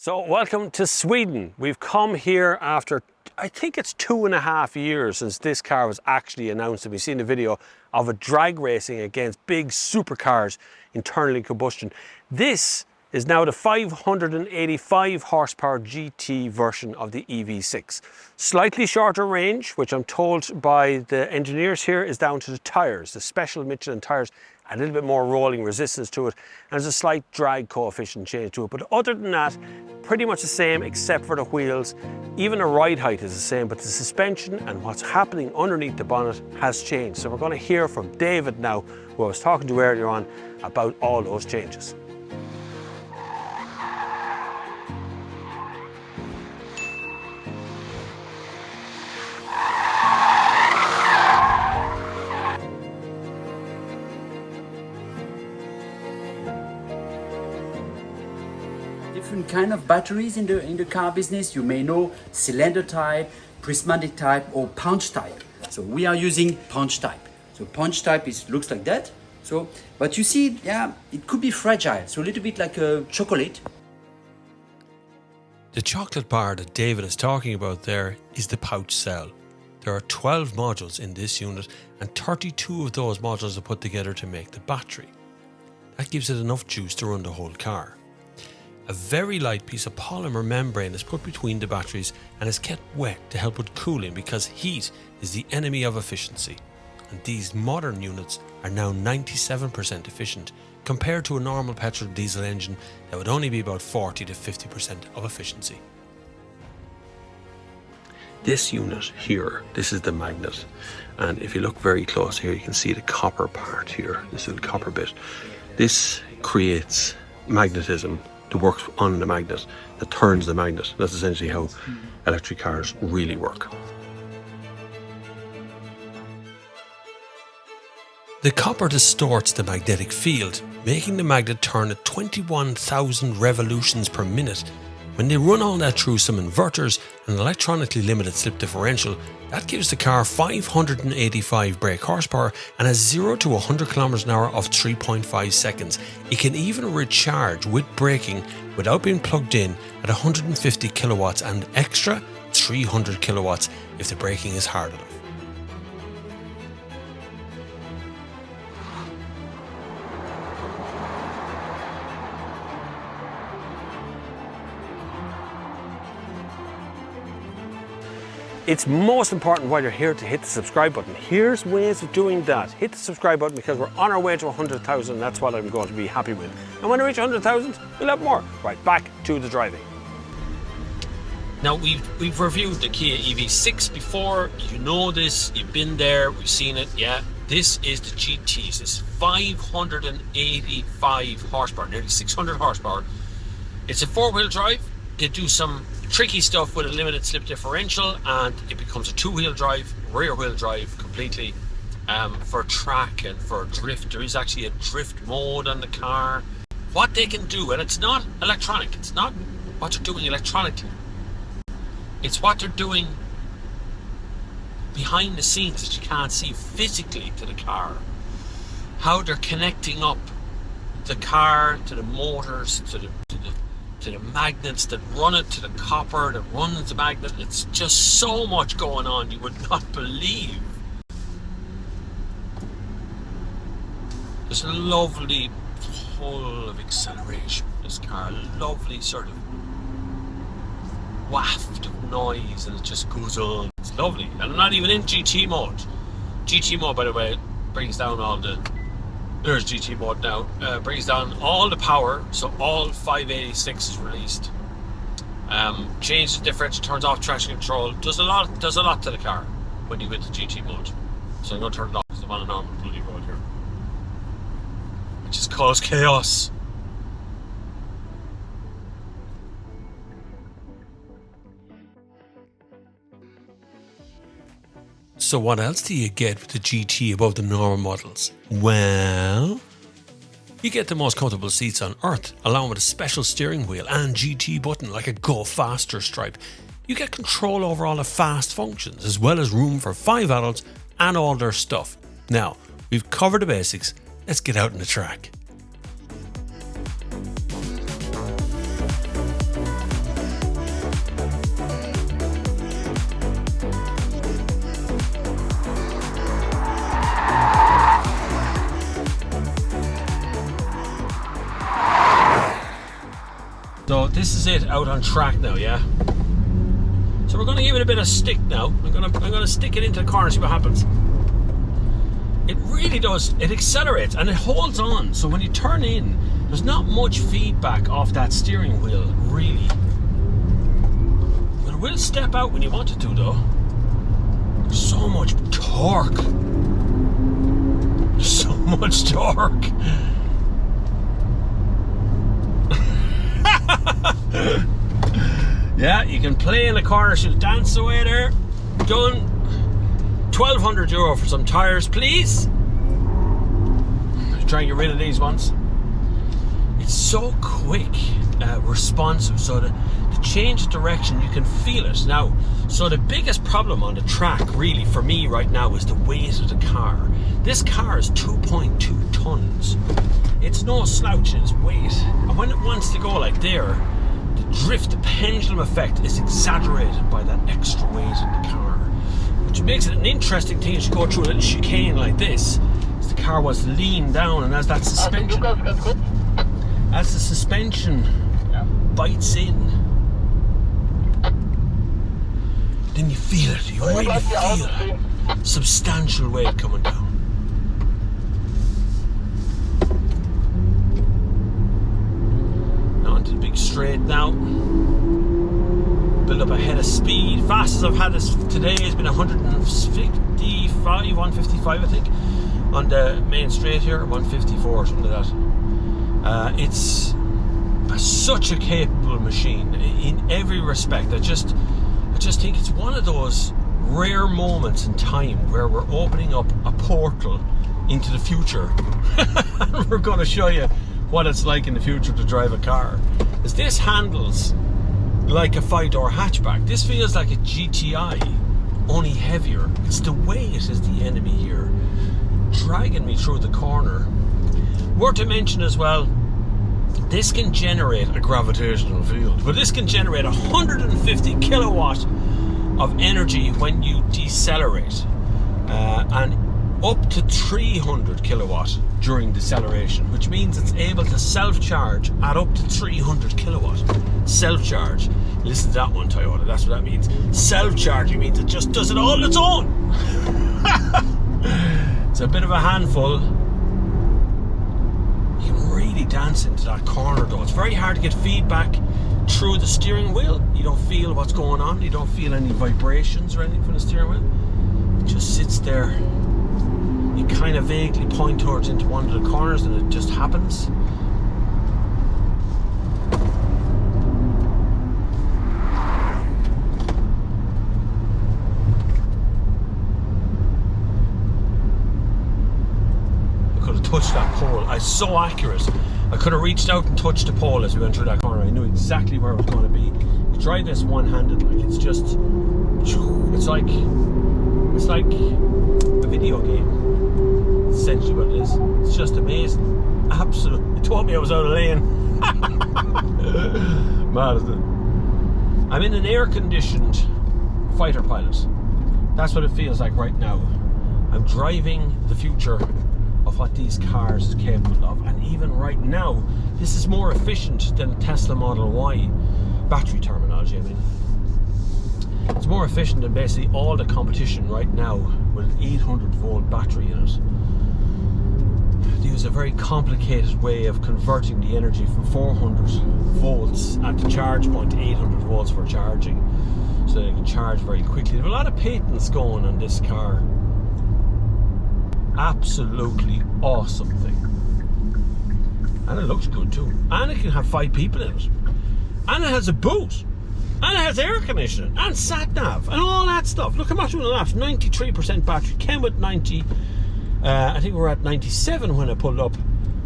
So welcome to Sweden. We've come here after, I think it's 2.5 years since this car was actually announced, and we've seen a video of it drag racing against big supercars, internally combustion. This is now the 585 horsepower GT version of the EV6. Slightly shorter range, which I'm told by the engineers here is down to the tyres, the special Michelin tyres, a little bit more rolling resistance to it, and there's a slight drag coefficient change to it. But other than that, pretty much the same except for the wheels. Even the ride height is the same, but the suspension and what's happening underneath the bonnet has changed. So we're going to hear from David now, who I was talking to earlier on, about all those changes. Different kind of batteries in the car business. You may know cylinder type, prismatic type, or punch type. So we are using punch type. So punch type looks like that. So, but you see, yeah, it could be fragile. So a little bit like a chocolate. The chocolate bar that David is talking about there is the pouch cell. There are 12 modules in this unit, and 32 of those modules are put together to make the battery. That gives it enough juice to run the whole car. A very light piece of polymer membrane is put between the batteries and is kept wet to help with cooling, because heat is the enemy of efficiency. And these modern units are now 97% efficient compared to a normal petrol diesel engine that would only be about 40 to 50% of efficiency. This unit here, this is the magnet, and if you look very close here, you can see the copper part here, this little copper bit. This creates magnetism to work on the magnet, that turns the magnet. That's essentially how electric cars really work. The copper distorts the magnetic field, making the magnet turn at 21,000 revolutions per minute. When they run all that through some inverters and an electronically limited slip differential, that gives the car 585 brake horsepower and a 0 to 100 kilometers an hour of 3.5 seconds. It can even recharge with braking without being plugged in at 150 kilowatts and extra 300 kilowatts if the braking is hard enough. It's most important while you're here to hit the subscribe button. Here's ways of doing that. Hit the subscribe button, because we're on our way to 100,000. That's what I'm going to be happy with. And when we reach 100,000, we'll have more. Right, back to the driving. Now we've reviewed the Kia EV6 before. You know this, you've been there, we've seen it. Yeah, this is the GT. This is 585 horsepower, nearly 600 horsepower. It's a four-wheel drive. They do some tricky stuff with a limited slip differential, and it becomes a two-wheel drive, rear-wheel drive completely, for track and for drift. There is actually a drift mode on the car. What they can do, and it's not electronic, it's not what they're doing electronically, it's what they're doing behind the scenes that you can't see physically to the car. How they're connecting up the car to the motors, to the magnets that run it, to the copper that runs the magnet. It's just so much going on you would not believe. There's a lovely pull of acceleration in this car, a lovely sort of waft of noise, and it just goes on. It's lovely, and I'm not even in GT mode. GT mode, by the way, brings down all the... There's GT mode now. Brings down all the power, so all 586 is released. Changes the differential, turns off traction control. Does a lot to the car when you go into GT mode. So I'm going to turn it off because I'm on a normal bloody road here, which has caused chaos. So what else do you get with the GT above the normal models? Well, you get the most comfortable seats on earth, along with a special steering wheel and GT button like a go faster stripe. You get control over all the fast functions, as well as room for 5 adults and all their stuff. Now, we've covered the basics, let's get out on the track. So this is it out on track now, yeah? So we're going to give it a bit of stick now. I'm going to stick it into the corner, see what happens. It really does. It accelerates and it holds on. So when you turn in, there's not much feedback off that steering wheel, really. But it will step out when you want it to, though. So much torque. So much torque. Yeah, you can play in the corner, she'll dance away there. Done. €1,200 for some tires, please. Try and get rid of these ones. It's so quick, responsive, so the change of direction, you can feel it. Now, so the biggest problem on the track, really, for me right now, is the weight of the car. This car is 2.2 tons. It's no slouch in its weight. And when it wants to go like there, the drift, the pendulum effect is exaggerated by that extra weight in the car. Which makes it an interesting thing as you go through a little chicane like this. As the car was lean down, and as that suspension, as the suspension bites in, then you feel it. You really feel substantial weight coming down. Now onto the big straight now. Build up a head of speed. Fastest I've had this today has been 155, I think, on the main straight here, 154, something like that. It's such a capable machine in every respect. I just think it's one of those rare moments in time where we're opening up a portal into the future. And we're going to show you what it's like in the future to drive a car. As this handles like a 5-door hatchback, this feels like a GTI, only heavier. It's the weight is the enemy here, dragging me through the corner. Worth to mention as well, this can generate a gravitational field, but this can generate 150 kilowatt of energy when you decelerate, and up to 300 kilowatt during deceleration, which means it's able to self-charge at up to 300 kilowatt. Self-charge. Listen to that one, Toyota. That's what that means. Self-charging means it just does it all on its own. It's a bit of a handful. You can really dance into that corner though. It's very hard to get feedback through the steering wheel. You don't feel what's going on. You don't feel any vibrations or anything from the steering wheel. It just sits there. You kind of vaguely point towards into one of the corners and it just happens. Touched that pole. I was so accurate. I could have reached out and touched the pole as we went through that corner. I knew exactly where it was going to be. You try this one-handed, like it's just, it's like a video game. It's essentially what it is. It's just amazing. Absolutely. It told me I was out of lane. Mad, isn't it? I'm in an air-conditioned fighter pilot. That's what it feels like right now. I'm driving the future of what these cars is capable of, and even right now this is more efficient than a Tesla Model Y. Battery terminology, I mean. It's more efficient than basically all the competition right now with an 800 volt battery in it. They use a very complicated way of converting the energy from 400 volts at the charge point to 800 volts for charging, so they can charge very quickly. They have a lot of patents going on this car. Absolutely awesome thing. And it looks good too. And it can have 5 people in it. And it has a boot. And it has air conditioning. And sat nav. And all that stuff. Look how much on the laps. 93% battery. Came with 90. I think we were at 97 when I pulled up.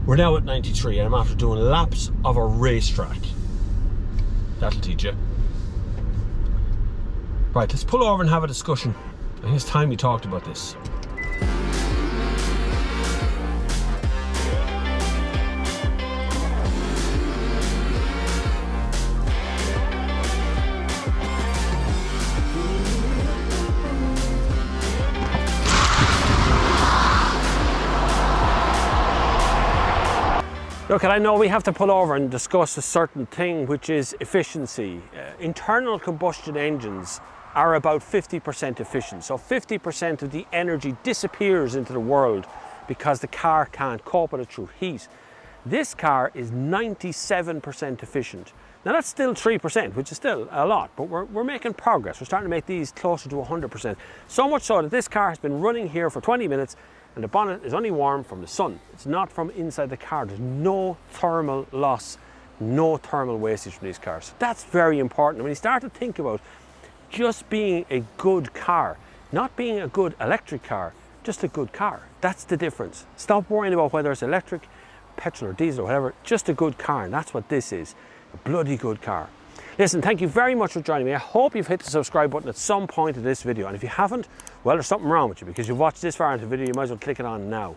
We're now at 93. And I'm after doing laps of a racetrack. That'll teach you. Right, let's pull over and have a discussion. I think it's time we talked about this. Look, I know we have to pull over and discuss a certain thing, which is efficiency. Internal combustion engines are about 50% efficient. So 50% of the energy disappears into the world because the car can't cope with it through heat. This car is 97% efficient. Now that's still 3%, which is still a lot, but we're making progress. We're starting to make these closer to 100%. So much so that this car has been running here for 20 minutes and the bonnet is only warm from the sun. It's not from inside the car. There's no thermal loss, no thermal wastage from these cars. That's very important. When you start to think about just being a good car, not being a good electric car, just a good car. That's the difference. Stop worrying about whether it's electric, petrol or diesel or whatever, just a good car, and that's what this is, a bloody good car. Listen, thank you very much for joining me. I hope you've hit the subscribe button at some point in this video, and if you haven't, well, there's something wrong with you because you've watched this far into the video, you might as well click it on now.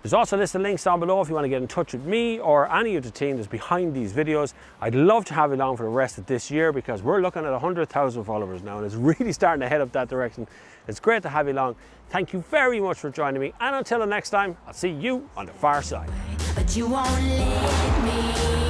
There's also a list of links down below if you want to get in touch with me or any of the team that's behind these videos. I'd love to have you along for the rest of this year because we're looking at 100,000 followers now and it's really starting to head up that direction. It's great to have you along. Thank you very much for joining me, and until the next time, I'll see you on the far side. But you won't let me.